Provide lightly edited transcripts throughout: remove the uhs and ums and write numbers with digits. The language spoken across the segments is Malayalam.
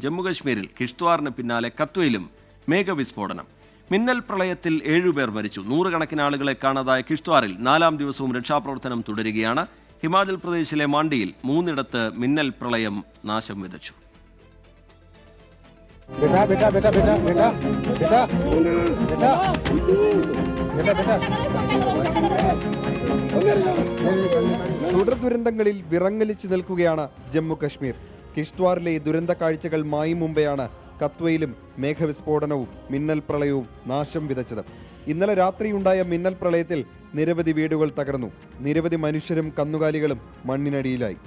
ജമ്മുകശ്മീരിൽ കിഷ്ത്വാറിന് പിന്നാലെ കത്വയിലും മേഘവിസ്ഫോടനം. മിന്നൽ പ്രളയത്തിൽ 7 പേർ മരിച്ചു. നൂറുകണക്കിന് ആളുകളെ കാണാതായ കിഷ്ത്വാറിൽ 4-ാം ദിവസവും രക്ഷാപ്രവർത്തനം തുടരുകയാണ്. ഹിമാചൽ പ്രദേശിലെ മാണ്ടിയിൽ 3 മിന്നൽ പ്രളയം നാശം വിതച്ചു. തുടർ ദുരന്തങ്ങളിൽ വിറങ്ങലിച്ചു നിൽക്കുകയാണ് ജമ്മു കശ്മീർ. കിഷ്ത്വാറിലെ ദുരന്ത കാഴ്ചകൾ മായും മുമ്പെയാണ് കത്വയിലും മേഘവിസ്ഫോടനവും മിന്നൽ പ്രളയവും നാശം വിതച്ചത്. ഇന്നലെ രാത്രിയുണ്ടായ മിന്നൽ പ്രളയത്തിൽ നിരവധി വീടുകൾ തകർന്നു. നിരവധി മനുഷ്യരും കന്നുകാലികളും മണ്ണിനടിയിലായി.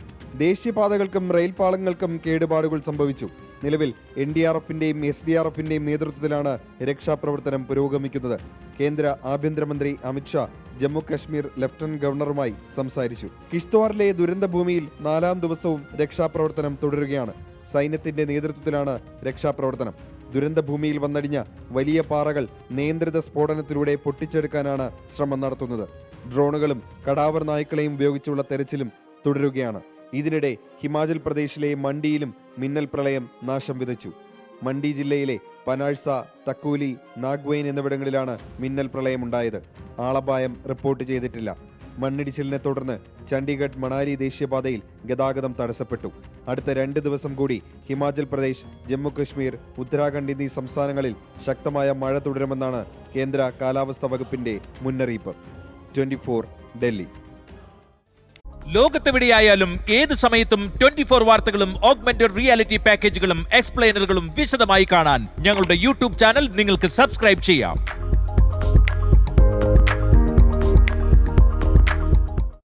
ദേശീയപാതകൾക്കും റെയിൽ പാളങ്ങൾക്കും കേടുപാടുകൾ സംഭവിച്ചു. നിലവിൽ NDRFന്റെയും SDRFന്റെയും നേതൃത്വത്തിലാണ് രക്ഷാപ്രവർത്തനം പുരോഗമിക്കുന്നത്. കേന്ദ്ര ആഭ്യന്തരമന്ത്രി അമിത്ഷാ ജമ്മു കശ്മീർ ലഫ്റ്റനന്റ് ഗവർണറുമായി സംസാരിച്ചു. കിഷ്ത്വാറിലെ ദുരന്തഭൂമിയിൽ 4-ാം ദിവസവും രക്ഷാപ്രവർത്തനം തുടരുകയാണ്. സൈന്യത്തിന്റെ നേതൃത്വത്തിലാണ് രക്ഷാപ്രവർത്തനം. ദുരന്തഭൂമിയിൽ വന്നടിഞ്ഞ വലിയ പാറകൾ നിയന്ത്രിത സ്ഫോടനത്തിലൂടെ പൊട്ടിച്ചെടുക്കാനാണ് ശ്രമം നടത്തുന്നത്. ഡ്രോണുകളും കടാവർ നായ്ക്കളെയും ഉപയോഗിച്ചുള്ള തെരച്ചിലും തുടരുകയാണ്. ഇതിനിടെ ഹിമാചൽ പ്രദേശിലെ മണ്ടിയിലും മിന്നൽ പ്രളയം നാശം വിതച്ചു. മണ്ഡി ജില്ലയിലെ പനാഴ്സ, തക്കൂലി, നാഗ്വൈൻ എന്നിവിടങ്ങളിലാണ് മിന്നൽ പ്രളയമുണ്ടായത്. ആളപായം റിപ്പോർട്ട് ചെയ്തിട്ടില്ല. മണ്ണിടിച്ചിലിനെ തുടർന്ന് ചണ്ഡീഗഡ് മണാലി ദേശീയപാതയിൽ ഗതാഗതം തടസ്സപ്പെട്ടു. അടുത്ത 2 ദിവസം കൂടി ഹിമാചൽ പ്രദേശ്, ജമ്മു കശ്മീർ, ഉത്തരാഖണ്ഡ് എന്നീ സംസ്ഥാനങ്ങളിൽ ശക്തമായ മഴ തുടരുമെന്നാണ് കേന്ദ്ര കാലാവസ്ഥാ വകുപ്പിന്റെ മുന്നറിയിപ്പ്. 24 ഡൽഹി. ലോകത്തെവിടെയായാലും ഏത് സമയത്തും 24 വാർത്തകളും ഓഗ്മെന്റഡ് റിയാലിറ്റി പാക്കേജുകളും എക്സ്പ്ലെയിനറുകളും വിശദമായി കാണാൻ ഞങ്ങളുടെ YouTube ചാനൽ നിങ്ങൾക്ക് സബ്സ്ക്രൈബ് ചെയ്യാം.